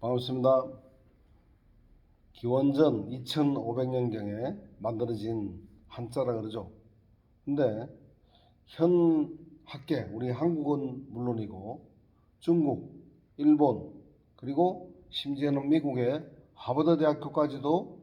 반갑습니다. 기원전 2500년경에 만들어진 한자라 그러죠. 근데 현 학계, 우리 한국은 물론이고 중국, 일본, 그리고 심지어는 미국의 하버드 대학교까지도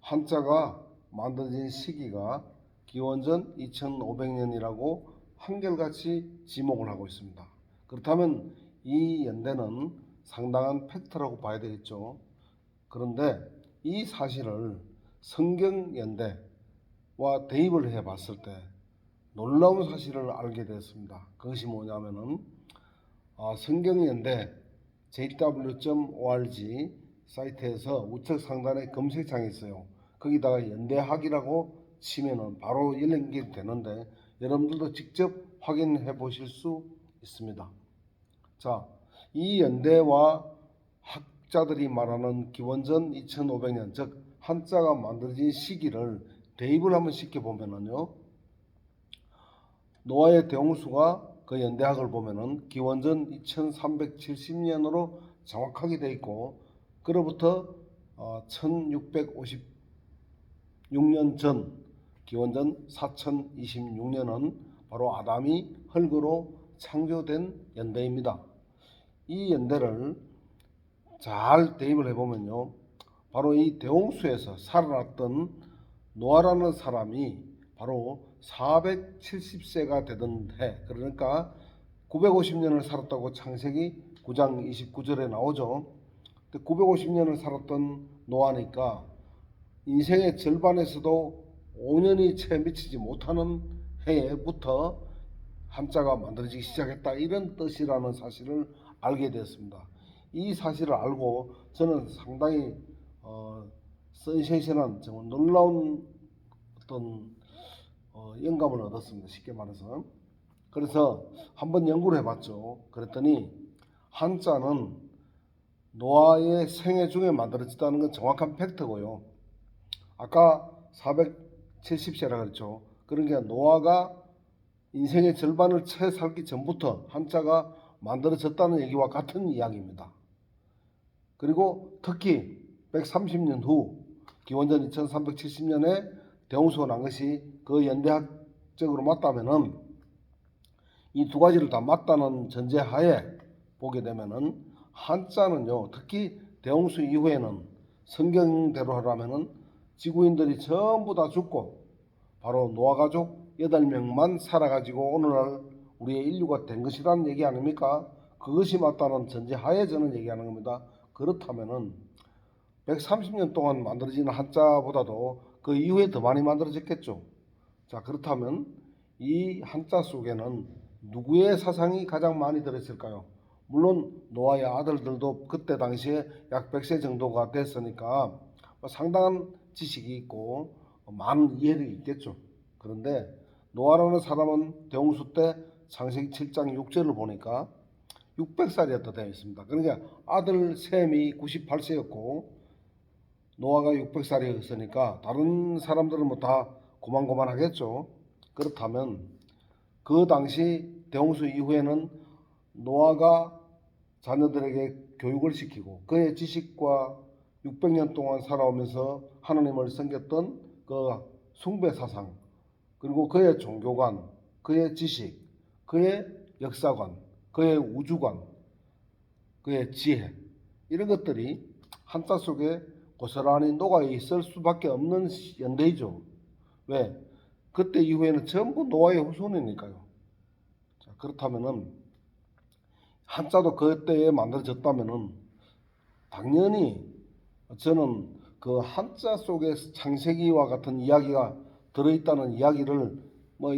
한자가 만들어진 시기가 기원전 2500년이라고 한결같이 지목을 하고 있습니다. 그렇다면 이 연대는 상당한 팩트라고 봐야 되겠죠. 그런데 이 사실을 성경연대와 대입을 해 봤을 때 놀라운 사실을 알게 됐습니다. 그것이 뭐냐면은 성경연대 jw.org 사이트에서 우측 상단에 검색창이 있어요. 거기다가 연대학이라고 치면은 바로 연결되는데 여러분들도 직접 확인해 보실 수 있습니다. 자, 이 연대와 학자들이 말하는 기원전 2500년, 즉 한자가 만들어진 시기를 대입을 한번 시켜보면은요, 노아의 대홍수가 그 연대학을 보면은 기원전 2370년으로 정확하게 돼 있고, 그로부터 1656년 전 기원전 4026년은 바로 아담이 흙으로 창조된 연대입니다. 이 연대를 잘 대입을 해보면요, 바로 이 대홍수에서 살아났던 노아라는 사람이 바로 470세가 되던 해, 그러니까 950년을 살았다고 창세기 9장 29절에 나오죠. 950년을 살았던 노아니까 인생의 절반에서도 5년이 채 미치지 못하는 해부터 한자가 만들어지기 시작했다, 이런 뜻이라는 사실을 알게 되었습니다. 이 사실을 알고 저는 상당히 센세이션한, 정말 놀라운 어떤 영감을 얻었습니다. 쉽게 말해서. 그래서 한번 연구를 해봤죠. 그랬더니 한자는 노아의 생애 중에 만들어졌다는 건 정확한 팩트고요. 아까 470세라 그랬죠. 그러니까 노아가 인생의 절반을 채 살기 전부터 한자가 만들어졌다는 얘기와 같은 이야기입니다. 그리고 특히 130년 후 기원전 2370년에 대홍수가 난 것이 그 연대학적으로 맞다면은, 이 두 가지를 다 맞다는 전제하에 보게 되면은 한자는요, 특히 대홍수 이후에는 성경대로 하라면은 지구인들이 전부 다 죽고 바로 노아 가족 8명만 살아가지고 오늘날 우리의 인류가 된 것이라는 얘기 아닙니까? 그것이 맞다는 전제하에 저는 얘기하는 겁니다. 그렇다면은 130년 동안 만들어진 한자보다도 그 이후에 더 많이 만들어졌겠죠. 자, 그렇다면 이 한자 속에는 누구의 사상이 가장 많이 들어있을까요? 물론 노아의 아들들도 그때 당시에 약 100세 정도가 됐으니까 상당한 지식이 있고 많은 이해력이 있겠죠. 그런데 노아라는 사람은 대홍수 때 창세기 7장 6절을 보니까 600살이었다 되어 있습니다. 그러니까 아들 셈이 98세였고 노아가 600살이었으니까 다른 사람들은 뭐 다 고만고만하겠죠. 그렇다면 그 당시 대홍수 이후에는 노아가 자녀들에게 교육을 시키고 그의 지식과 600년 동안 살아오면서 하나님을 섬겼던 그 숭배 사상, 그리고 그의 종교관, 그의 지식, 그의 역사관, 그의 우주관, 그의 지혜, 이런 것들이 한자 속에 고스란히 녹아 있을 수밖에 없는 연대이죠. 왜? 그때 이후에는 전부 노아의 후손이니까요. 자, 그렇다면은 한자도 그때에 만들어졌다면은 당연히 저는 그 한자 속에 창세기와 같은 이야기가 들어있다는 이야기를 뭐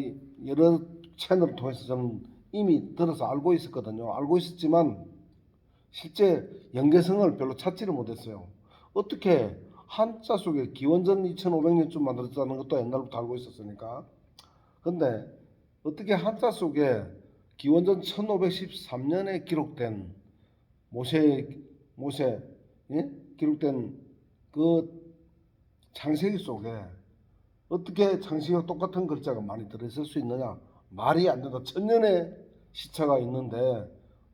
여러 채널을 통해서 저는 이미 들어서 알고 있었거든요. 알고 있었지만 실제 연계성을 별로 찾지를 못했어요. 어떻게 한자 속에 기원전 2500년쯤 만들어졌다는 것도 옛날부터 알고 있었으니까. 근데 어떻게 한자 속에 기원전 1513년에 기록된 모세 예? 기록된 그 창세기 속에 어떻게 창세기와 똑같은 글자가 많이 들어있을 수 있느냐? 말이 안 된다. 천년의 시차가 있는데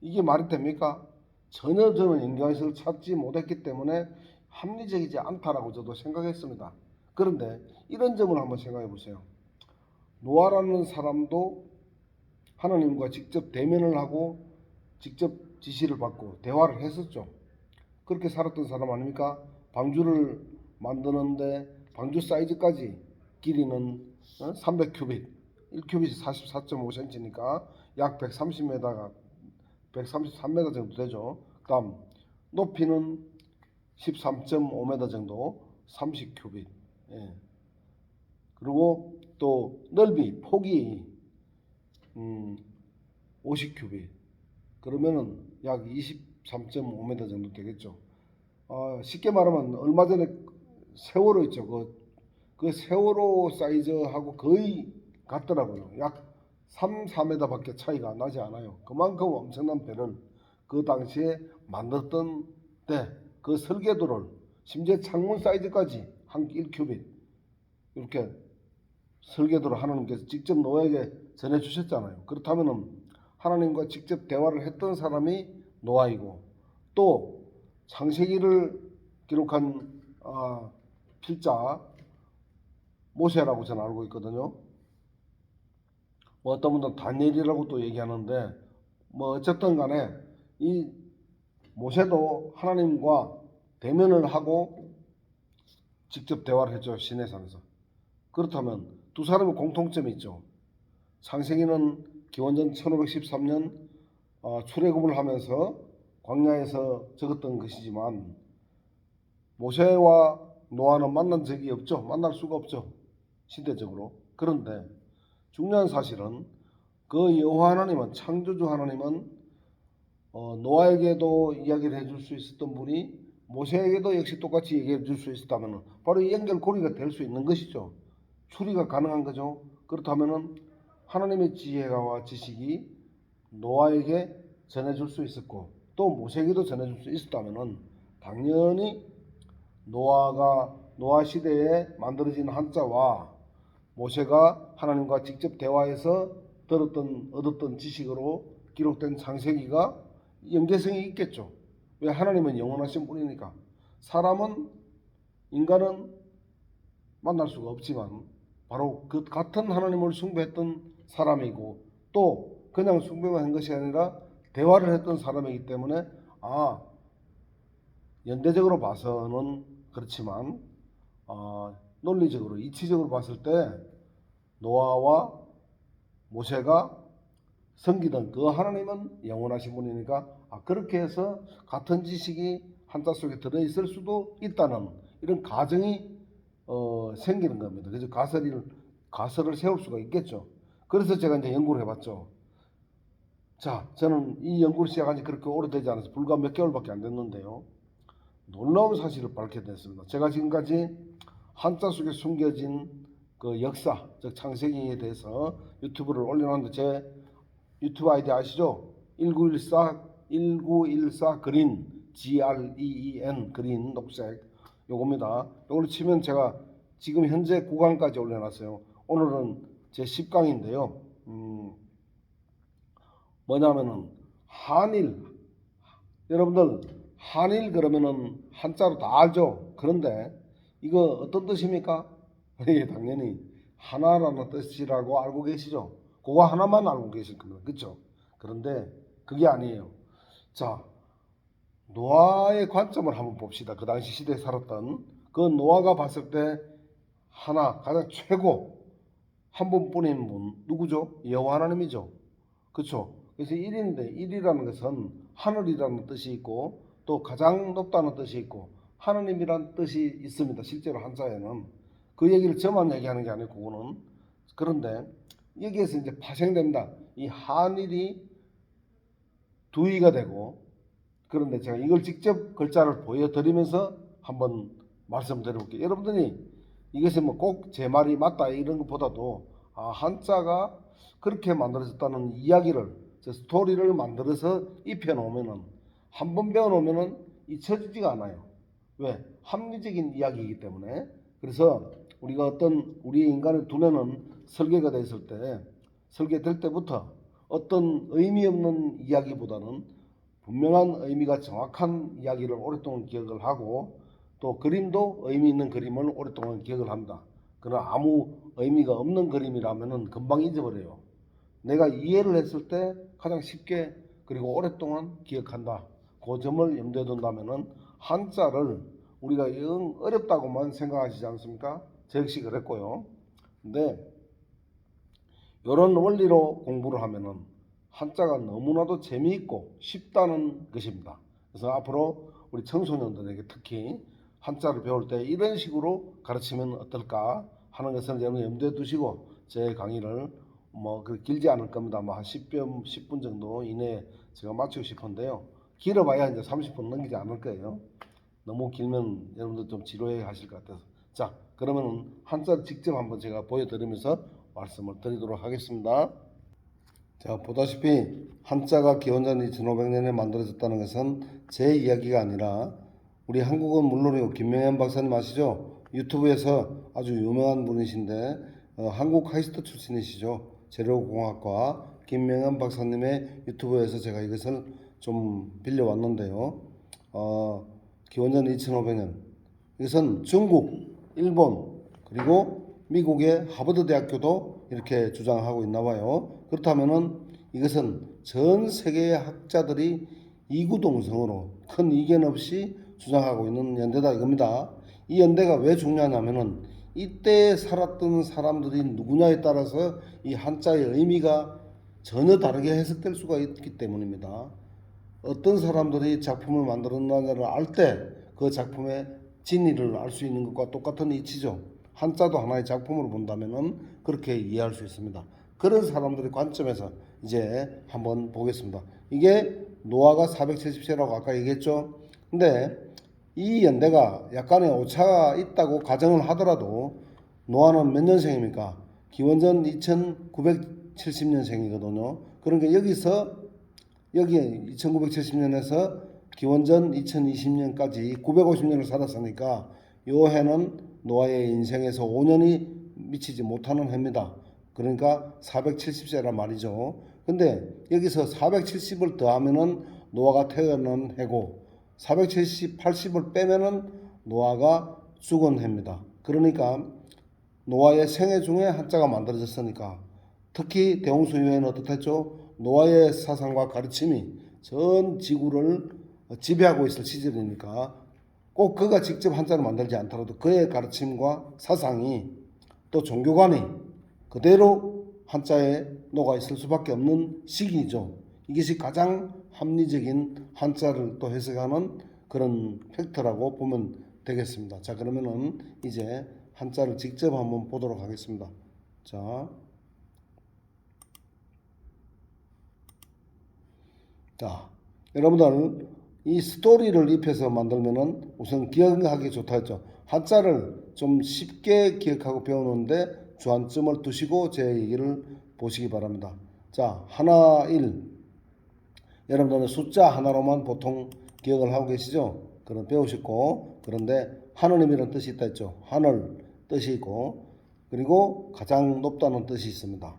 이게 말이 됩니까? 전혀 저는 연관성을 찾지 못했기 때문에 합리적이지 않다라고 저도 생각했습니다. 그런데 이런 점을 한번 생각해 보세요. 노아라는 사람도 하나님과 직접 대면을 하고 직접 지시를 받고 대화를 했었죠. 그렇게 살았던 사람 아닙니까? 방주를 만드는데 방주 사이즈까지 길이는 300큐빗, 1큐빗이 44.5cm니까 약 130m가 133m 정도 되죠. 그다음 높이는 13.5m 정도, 30큐빗. 예. 그리고 또 넓이, 폭이 50큐빗. 그러면은 약 23.5m 정도 되겠죠. 쉽게 말하면 얼마 전에 세월호 있죠. 그 세월호 사이즈하고 거의 같더라고요. 약 3, 4m밖에 차이가 나지 않아요. 그만큼 엄청난 배를 그 당시에 만들었던 때 그 설계도를 심지어 창문 사이즈까지 한 1큐빗 이렇게 설계도를 하나님께서 직접 노아에게 전해주셨잖아요. 그렇다면 하나님과 직접 대화를 했던 사람이 노아이고 또 창세기를 기록한 필자 모세라고 저는 알고 있거든요. 어떤 분들은 다니엘이라고 또 얘기하는데 어쨌든 간에 이 모세도 하나님과 대면을 하고 직접 대화를 했죠. 시내산에서. 그렇다면 두 사람의 공통점이 있죠. 창세기는 기원전 1513년 출애굽을 하면서 광야에서 적었던 것이지만 모세와 노아는 만난 적이 없죠. 만날 수가 없죠. 시대적으로. 그런데 중요한 사실은 그 여호와 하나님은 창조주 하나님은 노아에게도 이야기를 해줄 수 있었던 분이 모세에게도 역시 똑같이 얘기해 줄 수 있었다면 바로 이 연결고리가 될 수 있는 것이죠. 추리가 가능한 거죠. 그렇다면 하나님의 지혜와 지식이 노아에게 전해줄 수 있었고 또 모세에게도 전해줄 수 있었다면 당연히 노아 시대에 만들어진 한자와 모세가 하나님과 직접 대화해서 얻었던 지식으로 기록된 창세기가 연계성이 있겠죠. 왜? 하나님은 영원하신 분이니까. 인간은 만날 수가 없지만 바로 그 같은 하나님을 숭배했던 사람이고 또 그냥 숭배만 한 것이 아니라 대화를 했던 사람이기 때문에 연대적으로 봐서는 그렇지만 논리적으로 이치적으로 봤을 때 노아와 모세가 섬기던 그 하나님은 영원하신 분이니까 그렇게 해서 같은 지식이 한자 속에 들어있을 수도 있다는 이런 가정이 생기는 겁니다. 그래서 가설을 세울 수가 있겠죠. 그래서 제가 이제 연구를 해봤죠. 자, 저는 이 연구를 시작한 지 그렇게 오래되지 않아서 불과 몇 개월밖에 안 됐는데요. 놀라운 사실을 밝게 됐습니다. 제가 지금까지 한자 속에 숨겨진 그 역사, 즉 창세기에 대해서 유튜브를 올려놨는데 제 유튜브 아이디 아시죠? 1914 그린 GREEN 그린 녹색 요겁니다. 요걸 치면 제가 지금 현재 9강까지 올려놨어요. 오늘은 제 10강인데요. 뭐냐면은 한일 여러분들 한일 그러면은 한자로 다 알죠? 그런데 이거 어떤 뜻입니까? 예, 당연히 하나라는 뜻이라고 알고 계시죠? 그거 하나만 알고 계실 겁니다. 그렇죠? 그런데 그게 아니에요. 자, 노아의 관점을 한번 봅시다. 그 당시 시대에 살았던 그 노아가 봤을 때 가장 최고 한 분뿐인 분 누구죠? 여호와 하나님이죠. 그렇죠? 그래서 1인데 1이라는 것은 하늘이라는 뜻이 있고 또 가장 높다는 뜻이 있고 하나님이라는 뜻이 있습니다. 실제로 한자에는 그 얘기를 저만 얘기하는 게 아니고 그거는 그런데 여기에서 이제 파생됩니다. 이 한일이 두의가 되고 그런데 제가 이걸 직접 글자를 보여드리면서 한번 말씀드려볼게요. 여러분들이 이것이 뭐 꼭 제 말이 맞다 이런 것보다도 한자가 그렇게 만들어졌다는 이야기를 스토리를 만들어서 입혀놓으면은 한 번 배워놓으면은 잊혀지지가 않아요. 왜? 합리적인 이야기이기 때문에. 그래서 우리가 우리 인간의 두뇌는 설계될 때부터 어떤 의미 없는 이야기보다는 분명한 의미가 정확한 이야기를 오랫동안 기억을 하고 또 그림도 의미 있는 그림을 오랫동안 기억을 합니다. 그러나 아무 의미가 없는 그림이라면 금방 잊어버려요. 내가 이해를 했을 때 가장 쉽게 그리고 오랫동안 기억한다. 그 점을 염두에 둔다면 한자를 우리가 영 어렵다고만 생각하시지 않습니까? 저 역시 그랬고요. 근데 이런 원리로 공부를 하면은 한자가 너무나도 재미있고 쉽다는 것입니다. 그래서 앞으로 우리 청소년들에게 특히 한자를 배울 때 이런 식으로 가르치면 어떨까 하는 것을 여러분 염두에 두시고 제 강의를 길지 않을 겁니다. 한 10분 정도 이내에 제가 마치고 싶은데요. 길어봐야 이제 30분 넘기지 않을 거예요. 너무 길면 여러분들 좀 지루해 하실 것 같아서. 자, 그러면 한자를 직접 한번 제가 보여드리면서 말씀을 드리도록 하겠습니다. 자, 보다시피 한자가 기원전 2500년에 만들어졌다는 것은 제 이야기가 아니라 우리 한국은 물론이고 김명현 박사님 아시죠? 유튜브에서 아주 유명한 분이신데 한국 카이스트 출신이시죠? 재료공학과 김명현 박사님의 유튜브에서 제가 이것을 좀 빌려왔는데요. 기원전 2500년 이것은 중국, 일본 그리고 미국의 하버드 대학교도 이렇게 주장하고 있나 봐요. 그렇다면은 이것은 전 세계의 학자들이 이구동성으로 큰 이견 없이 주장하고 있는 연대다 이겁니다. 이 연대가 왜 중요하냐면은 이때 살았던 사람들이 누구냐에 따라서 이 한자의 의미가 전혀 다르게 해석될 수가 있기 때문입니다. 어떤 사람들이 작품을 만들었느냐를 알 때 그 작품의 진위를 알 수 있는 것과 똑같은 이치죠. 한자도 하나의 작품으로 본다면은 그렇게 이해할 수 있습니다. 그런 사람들의 관점에서 이제 한번 보겠습니다. 이게 노화가 470세라고 아까 얘기했죠. 근데 이 연대가 약간의 오차가 있다고 가정을 하더라도 노화는 몇 년생입니까? 기원전 2970년생이거든요. 그러니까 여기 2970년에서 기원전 2020년까지 950년을 살았으니까 요 해는 노아의 인생에서 5년이 미치지 못하는 해입니다. 그러니까 470세란 말이죠. 근데 여기서 470을 더하면은 노아가 태어난 해고 470, 80을 빼면은 노아가 죽은 해입니다. 그러니까 노아의 생애 중에 한자가 만들어졌으니까 특히 대홍수 이후에는 어떻겠죠? 노아의 사상과 가르침이 전 지구를 지배하고 있을 시절이니까 꼭 그가 직접 한자를 만들지 않더라도 그의 가르침과 사상이 또 종교관이 그대로 한자에 녹아 있을 수밖에 없는 시기이죠. 이것이 가장 합리적인 한자를 또 해석하는 그런 팩트라고 보면 되겠습니다. 자, 그러면은 이제 한자를 직접 한번 보도록 하겠습니다. 자, 여러분들 이 스토리를 입혀서 만들면은 우선 기억하기 좋다 했죠. 한자를 좀 쉽게 기억하고 배우는데 주안점을 두시고 제 얘기를 보시기 바랍니다. 자, 하나, 일. 여러분들은 숫자 하나로만 보통 기억을 하고 계시죠? 그럼 배우셨고, 그런데 하느님이라는 뜻이 있다 했죠. 하늘 뜻이 있고, 그리고 가장 높다는 뜻이 있습니다.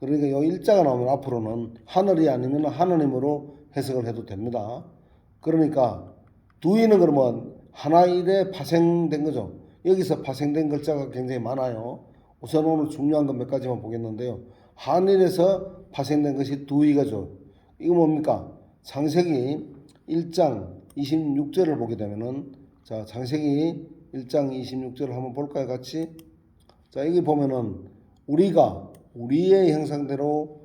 그러니까 이 일자가 나오면 앞으로는 하늘이 아니면 하느님으로 해석을 해도 됩니다. 그러니까 두이는 그러면 하나일에 파생된 거죠. 여기서 파생된 글자가 굉장히 많아요. 우선 오늘 중요한 건 몇 가지만 보겠는데요. 한일에서 파생된 것이 두이가죠. 이거 뭡니까? 창세기 1장 26절을 보게 되면은 자, 창세기 1장 26절을 한번 볼까요, 같이? 자, 여기 보면은 우리가 우리의 형상대로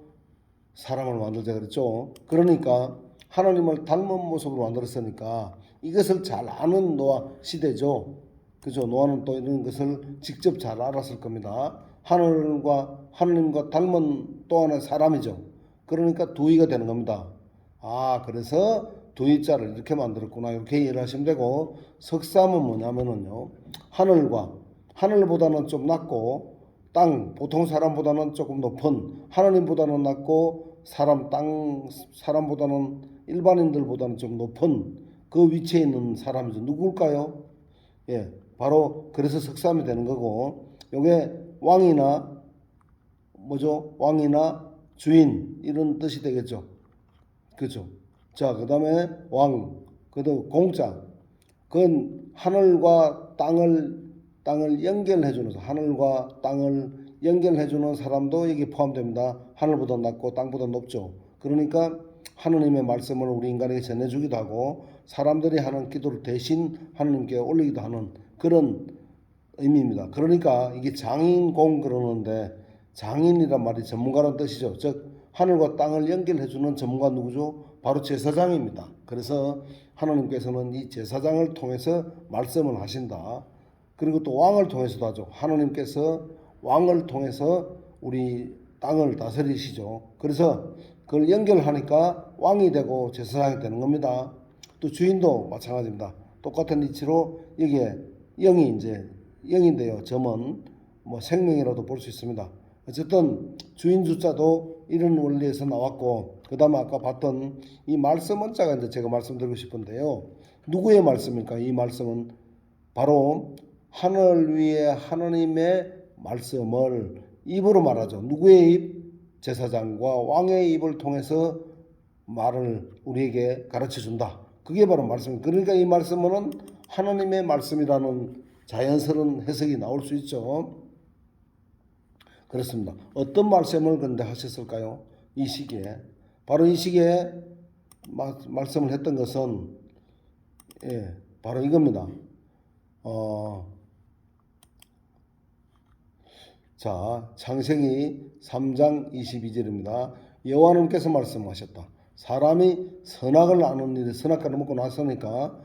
사람을 만들자 그랬죠. 그러니까 하나님을 닮은 모습으로 만들었으니까 이것을 잘 아는 노아 시대죠. 그죠? 노아는 또 이런 것을 직접 잘 알았을 겁니다. 하나님과 닮은 또 하나의 사람이죠. 그러니까 두이가 되는 겁니다. 그래서 두이자를 이렇게 만들었구나. 이렇게 이해를 하시면 되고, 석삼은 뭐냐면은요, 하늘보다는 좀 낮고, 보통 사람보다는 조금 높은, 하나님보다는 낮고, 사람보다는 일반인들보다는 좀 높은 그 위치에 있는 사람이죠. 누굴까요? 예, 바로 그래서 석삼이 되는 거고, 요게 왕이나 왕이나 주인 이런 뜻이 되겠죠. 그죠? 자, 그 다음에 왕, 그다음 공자. 그건 하늘과 땅을 연결해주는, 하늘과 땅을 연결해주는 사람도 여기 포함됩니다. 하늘보다 낮고 땅보다 높죠. 그러니까 하느님의 말씀을 우리 인간에게 전해주기도 하고 사람들이 하는 기도를 대신 하느님께 올리기도 하는 그런 의미입니다. 그러니까 이게 장인공 그러는데 장인이란 말이 전문가란 뜻이죠. 즉 하늘과 땅을 연결해주는 전문가 누구죠? 바로 제사장입니다. 그래서 하나님께서는 이 제사장을 통해서 말씀을 하신다. 그리고 또 왕을 통해서도 하죠. 하나님께서 왕을 통해서 우리 땅을 다스리시죠. 그래서 그걸 연결하니까 왕이 되고 제사장이 되는 겁니다. 또 주인도 마찬가지입니다. 똑같은 이치로 여기에 영이 이제 영인데요. 점은 뭐 생명이라도 볼 수 있습니다. 어쨌든 주인 숫자도 이런 원리에서 나왔고 그 다음에 아까 봤던 이 말씀 원자가 이제 제가 말씀드리고 싶은데요. 누구의 말씀입니까? 이 말씀은 바로 하늘 위에 하느님의 말씀을 입으로 말하죠. 누구의 입? 제사장과 왕의 입을 통해서 말을 우리에게 가르쳐 준다. 그게 바로 말씀입니다. 그러니까 이 말씀은 하나님의 말씀이라는 자연스러운 해석이 나올 수 있죠. 그렇습니다. 어떤 말씀을 근데 하셨을까요? 이 시기에. 바로 이 시기에 말씀을 했던 것은 바로 이겁니다. 자, 창세기 3장 22절입니다. 여호와님께서 말씀하셨다. 사람이 선악을 아는 일에 선악과를 먹고 났으니까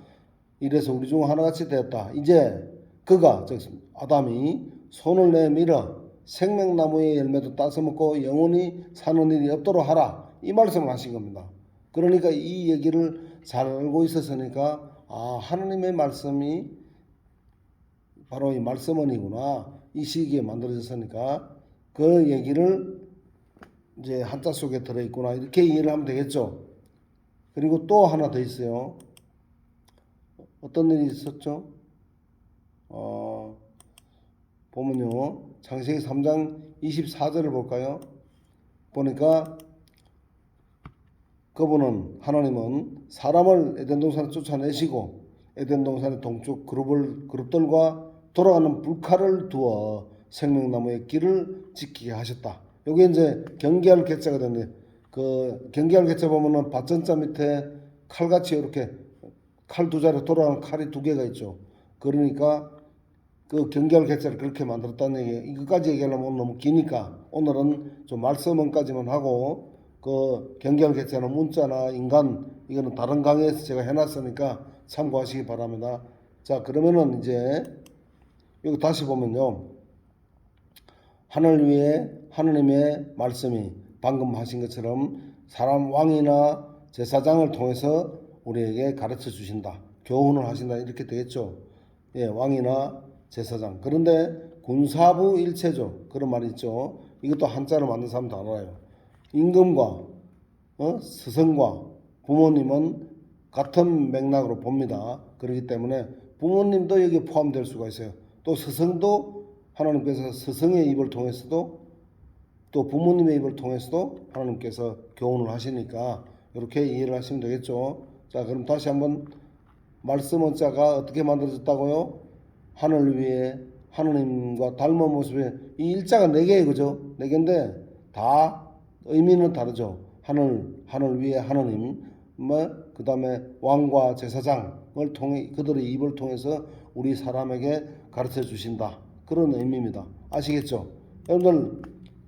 이래서 우리 중 하나같이 되었다. 이제 그가 즉 아담이 손을 내밀어 생명나무의 열매도 따서 먹고 영원히 사는 일이 없도록 하라. 이 말씀을 하신 겁니다. 그러니까 이 얘기를 잘 알고 있었으니까 하나님의 말씀이 바로 이 말씀원이구나. 이 시기에 만들어졌으니까 그 얘기를 이제 한자 속에 들어있구나. 이렇게 이해를 하면 되겠죠. 그리고 또 하나 더 있어요. 어떤 일이 있었죠? 보면요. 창세기 3장 24절을 볼까요? 보니까 그분은 하나님은 사람을 에덴 동산에 쫓아내시고 에덴 동산의 동쪽 그룹들과 돌아가는 불칼을 두어 생명나무의 길을 지키게 하셨다. 요게 이제 경계할 개자가 되는데 그 경계할 개자 보면은 밭전자 밑에 칼같이 이렇게 칼 두 자리 돌아가는 칼이 두 개가 있죠. 그러니까 그 경계할 개자를 그렇게 만들었다는 얘기. 이것까지 얘기하려면 오늘 너무 기니까 오늘은 좀 말씀원까지만 하고 그 경계할 개자는 문자나 인간 이거는 다른 강의에서 제가 해놨으니까 참고하시기 바랍니다. 자, 그러면은 이제 여기 다시 보면요. 하늘 위에 하느님의 말씀이 방금 하신 것처럼 사람 왕이나 제사장을 통해서 우리에게 가르쳐 주신다. 교훈을 하신다. 이렇게 되겠죠. 예, 왕이나 제사장. 그런데 군사부 일체죠. 그런 말이 있죠. 이것도 한자로 만든 사람 다 알아요. 임금과 스승과 부모님은 같은 맥락으로 봅니다. 그렇기 때문에 부모님도 여기에 포함될 수가 있어요. 또 스승도 하나님께서 스승의 입을 통해서도 또 부모님의 입을 통해서도 하나님께서 교훈을 하시니까 이렇게 이해를 하시면 되겠죠. 자, 그럼 다시 한번 말씀 원자가 어떻게 만들어졌다고요? 하늘 위에 하느님과 닮은 모습에 이 일자가 4개예요. 그죠? 4개인데 다 의미는 다르죠. 하늘 위에 하느님, 그 다음에 왕과 제사장을 통해 그들의 입을 통해서 우리 사람에게 가르쳐 주신다. 그런 의미입니다. 아시겠죠? 여러분들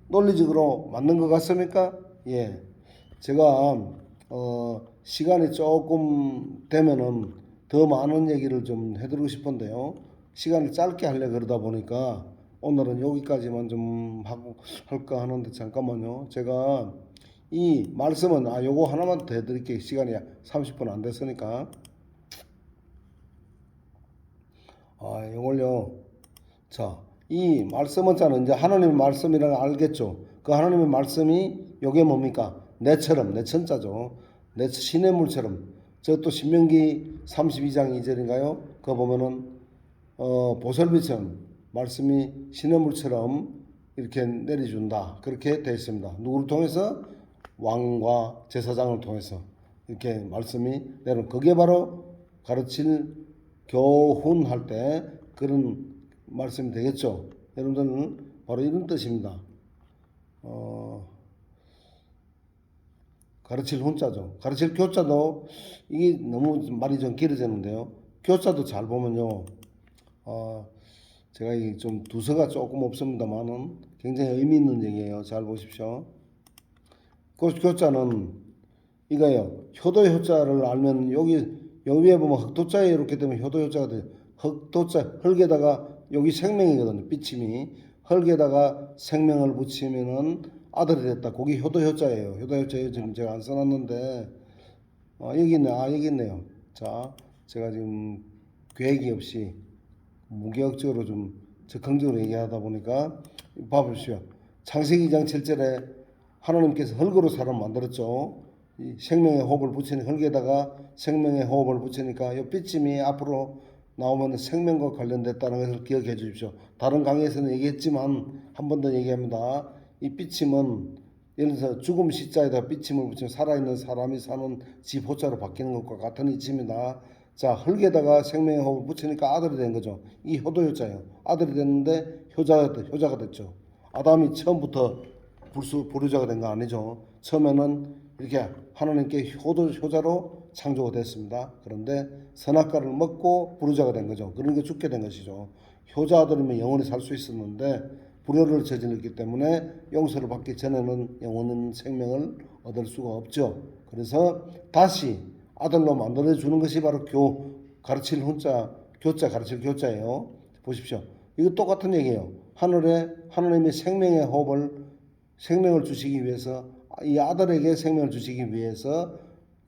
논리적으로 맞는 것 같습니까? 예. 제가 시간이 조금 되면은 더 많은 얘기를 좀 해드리고 싶은데요. 시간을 짧게 하려고 그러다 보니까 오늘은 여기까지만 좀 하고 할까 하는데 잠깐만요. 제가 이 말씀은 요거 하나만 더 해드릴게요. 시간이 30분 안 됐으니까. 이걸요. 자, 이 말씀은자는 이제 하나님의 말씀이라는 걸 알겠죠. 그 하나님의 말씀이 요게 뭡니까? 내처럼, 내천자죠. 내 시냇물처럼. 저 또 신명기 32장 2절인가요? 그거 보면은 보설비처럼 말씀이 시냇물처럼 이렇게 내려준다. 그렇게 되어 있습니다. 누구를 통해서? 왕과 제사장을 통해서. 이렇게 말씀이 내려. 그게 바로 가르칠 교훈할 때 그런 말씀이 되겠죠. 여러분들은 바로 이런 뜻입니다. 가르칠 훈자죠. 가르칠 교자도 이게 너무 말이 좀 길어졌는데요. 교자도 잘 보면요. 제가 이 좀 두서가 조금 없습니다만은 굉장히 의미 있는 얘기예요. 잘 보십시오. 그 교자는 이거예요. 효도 효자를 알면 여기 위에 보면 흑도자에 이렇게 되면 효도 효자가 돼요. 흑도자 흙에다가 여기 생명이거든요. 비침이 흙에다가 생명을 붙이면은 아들이 됐다. 거기 효도 효자예요. 효도 효자에 지금 제가 안 써놨는데 여기 있네. 여기 있네요. 자, 제가 지금 계획이 없이 무계획적으로 좀 적극적으로 얘기하다 보니까 봐보십시오. 창세기 2장 7절에 하나님께서 흙으로 사람 만들었죠. 이 생명의 호흡을 붙이는 흙에다가 생명의 호흡을 붙이니까 이 삐침이 앞으로 나오면 생명과 관련됐다는 것을 기억해 주십시오. 다른 강의에서는 얘기했지만 한 번 더 얘기합니다. 이 삐침은 예를 들어서 죽음 시자에다 삐침을 붙이면 살아있는 사람이 사는 집 호자로 바뀌는 것과 같은 이치입니다. 자, 흙에다가 생명의 호흡을 붙이니까 아들이 된 거죠. 이 효도 효자예요. 아들이 됐는데 효자가 됐죠. 아담이 처음부터 불효자가 된 거 아니죠. 처음에는 이렇게 하나님께 효자로 창조가 됐습니다. 그런데 선악과를 먹고 불효자가 된 거죠. 그러니까 죽게 된 것이죠. 효자 아들이면 영원히 살 수 있었는데 불효를 저질렀기 때문에 용서를 받기 전에는 영원한 생명을 얻을 수가 없죠. 그래서 다시 아들로 만들어 주는 것이 바로 가르칠 훈자, 교자 가르칠 교자예요. 보십시오. 이거 똑같은 얘기예요. 하늘에 하나님의 생명을 주시기 위해서 이 아들에게 생명을 주시기 위해서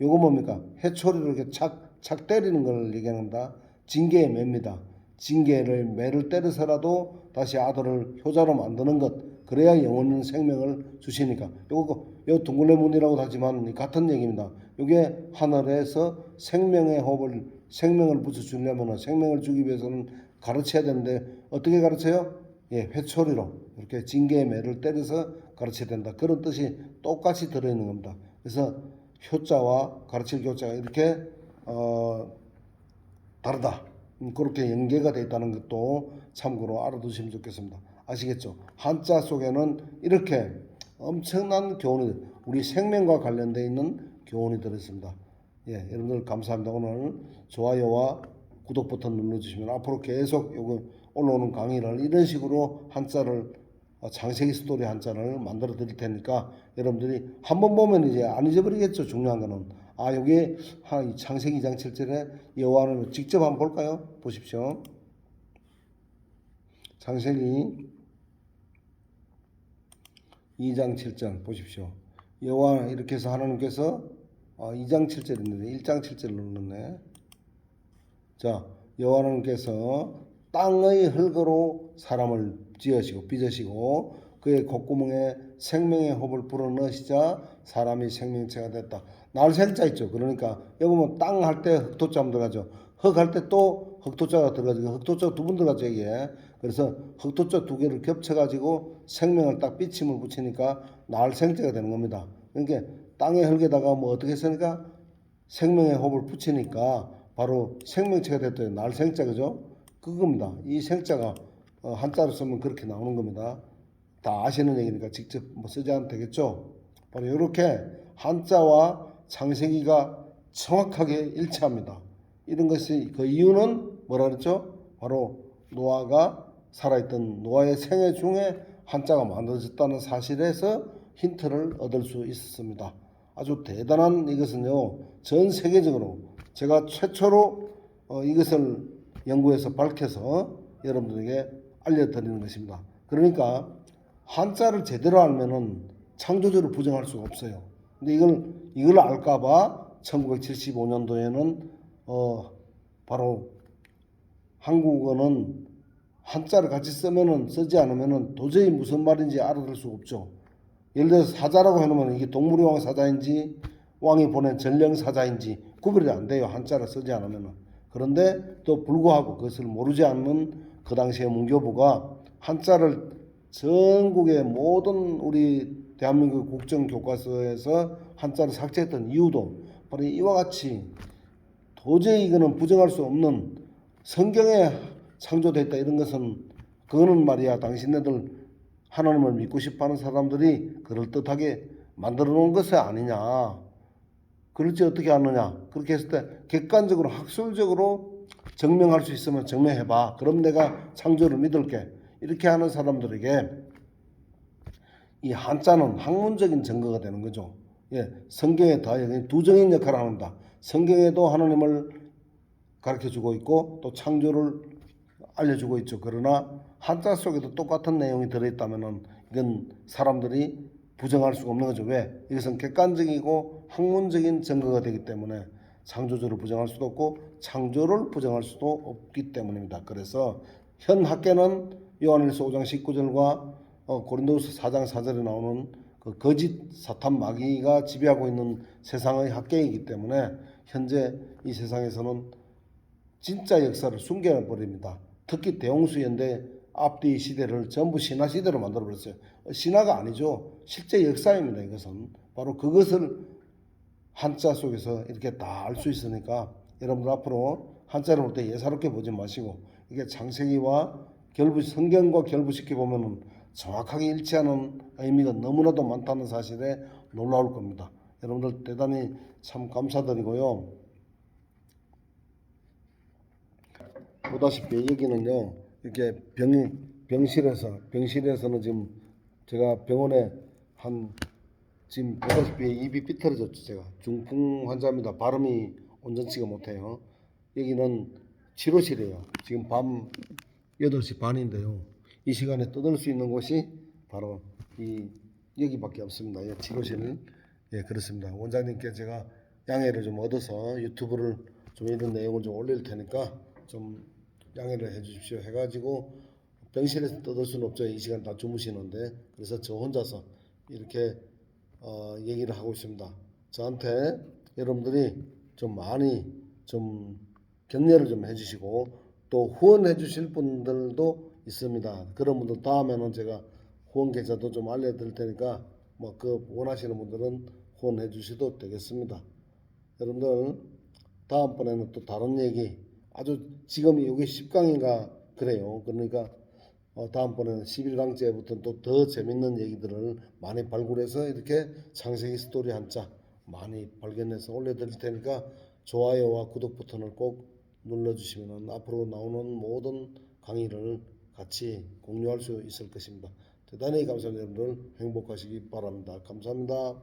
요거 뭡니까? 해초리를 이렇게 착 때리는 걸 얘기합니다. 징계의 매입니다. 징계를 매를 때려서라도 다시 아들을 효자로 만드는 것. 그래야 영원한 생명을 주시니까. 요거 둥글레 문이라고 하지만 같은 얘기입니다. 요게 하늘에서 생명을 붙여주려면 생명을 주기 위해서는 가르쳐야 되는데 어떻게 가르쳐요? 예, 회초리로 이렇게 징계의 매를 때려서 가르쳐야 된다. 그런 뜻이 똑같이 들어있는 겁니다. 그래서 효자와 가르칠 교자가 이렇게 다르다. 그렇게 연계가 되어 있다는 것도 참고로 알아두시면 좋겠습니다. 아시겠죠? 한자 속에는 이렇게 엄청난 교훈이 우리 생명과 관련되어 있는 교훈이 들어있습니다. 예, 여러분들 감사합니다. 오늘 좋아요와 구독 버튼 눌러주시면 앞으로 계속 요거 올라오는 강의를 이런 식으로 한자를 창세기 스토리 한자를 만들어 드릴 테니까 여러분들이 한번 보면 이제 안 잊어버리겠죠. 중요한 거는 여기 창세기 2장 7절에 여호와는 직접 한번 볼까요? 보십시오. 창세기 2장 7절 보십시오. 여호와 이렇게 해서 하나님께서 2장 7절인데 1장 7절 눌렀네. 자, 여호와 하나님께서 땅의 흙으로 사람을 빚으시고 그의 콧구멍에 생명의 호흡을 불어넣으시자 사람이 생명체가 됐다. 날생자 있죠. 그러니까 여기 보면 땅 할 때 흑토자 들어가죠. 흙 할 때 또 흑토자가 들어가죠. 흑토자 두 번 들어가죠. 이게. 그래서 흑토자 두 개를 겹쳐가지고 생명을 딱 삐침을 붙이니까 날생자가 되는 겁니다. 그러니까 땅의 흙에다가 뭐 어떻게 했으니까 생명의 호흡을 붙이니까 바로 생명체가 됐대요. 날생자 그죠? 그겁니다. 이 생자가 한자로 쓰면 그렇게 나오는 겁니다. 다 아시는 얘기니까 직접 뭐 쓰지 않아도 되겠죠. 바로 이렇게 한자와 창세기가 정확하게 일치합니다. 이런 것이 그 이유는 뭐라 그랬죠? 바로 노아가 살아있던 노아의 생애 중에 한자가 만들어졌다는 사실에서 힌트를 얻을 수 있었습니다. 아주 대단한 이것은요. 전 세계적으로 제가 최초로 이것을 연구해서 밝혀서 여러분들에게 알려드리는 것입니다. 그러니까 한자를 제대로 알면은 창조주를 부정할 수가 없어요. 근데 이걸 알까봐 1975년도에는 바로 한국어는 한자를 같이 쓰지 않으면은 도저히 무슨 말인지 알아들을 수 없죠. 예를 들어서 사자라고 해놓으면 이게 동물의 왕 사자인지 왕이 보낸 전령 사자인지 구별이 안 돼요. 한자를 쓰지 않으면은. 그런데 또 불구하고 그것을 모르지 않는 그 당시에 문교부가 한자를 전국의 모든 우리 대한민국 국정교과서에서 한자를 삭제했던 이유도 바로 이와 같이 도저히 이거는 부정할 수 없는 성경에 창조됐다 이런 것은 그거는 말이야 당신네들 하나님을 믿고 싶어하는 사람들이 그럴듯하게 만들어 놓은 것이 아니냐. 그렇지 어떻게 하느냐. 그렇게 했을 때 객관적으로 학술적으로 증명할 수 있으면 증명해봐. 그럼 내가 창조를 믿을게. 이렇게 하는 사람들에게 이 한자는 학문적인 증거가 되는 거죠. 예, 성경에 다 두정인 역할을 합니다. 성경에도 하나님을 가르쳐주고 있고 또 창조를 알려주고 있죠. 그러나 한자 속에도 똑같은 내용이 들어있다면 이건 사람들이 부정할 수가 없는 거죠. 왜? 이것은 객관적이고 학문적인 증거가 되기 때문에 창조주를 부정할 수도 없고 창조를 부정할 수도 없기 때문입니다. 그래서 현 학계는 요한일서 5장 19절과 고린도후서 4장 4절에 나오는 그 거짓 사탄 마귀가 지배하고 있는 세상의 학계이기 때문에 현재 이 세상에서는 진짜 역사를 숨겨 버립니다. 특히 대홍수연대 앞뒤 시대를 전부 신화 시대로 만들어 버렸어요. 신화가 아니죠. 실제 역사입니다. 이것은 바로 그것을 한자 속에서 이렇게 다 알 수 있으니까 여러분들 앞으로 한자를 볼 때 예사롭게 보지 마시고 이게 창세기와 성경과 결부시켜 보면은 정확하게 일치하는 의미가 너무나도 많다는 사실에 놀라울 겁니다. 여러분들 대단히 참 감사드리고요. 보다시피 여기는요 이렇게 병실에서는 지금 제가 병원에 지금 보다시피 입이 삐뚤어졌죠. 제가 중풍 환자입니다. 발음이 온전치가 못해요. 여기는 치료실이에요. 지금 밤 8시 반인데요. 이 시간에 떠들 수 있는 곳이 바로 여기밖에 없습니다. 예, 치료실. 예, 그렇습니다. 원장님께 제가 양해를 좀 얻어서 유튜브를 좀 이런 내용을 좀 올릴 테니까 좀 양해를 해 주십시오 해가지고 병실에서 떠들 수는 없죠. 이 시간 다 주무시는데 그래서 저 혼자서 이렇게 얘기를 하고 있습니다. 저한테 여러분들이 좀 많이 좀 격려를 좀 해주시고 또 후원해 주실 분들도 있습니다. 그런 분들 다음에는 제가 후원 계좌도 좀 알려드릴 테니까 뭐 그 원하시는 분들은 후원해 주셔도 되겠습니다. 여러분들 다음번에는 또 다른 얘기 아주 지금 이게 10강인가 그래요. 그러니까 다음번에는 11강째부터 또 더 재밌는 얘기들을 많이 발굴해서 이렇게 창세기 스토리 한자 많이 발견해서 올려드릴 테니까 좋아요와 구독 버튼을 꼭 눌러주시면 앞으로 나오는 모든 강의를 같이 공유할 수 있을 것입니다. 대단히 감사합니다. 여러분들 행복하시기 바랍니다. 감사합니다.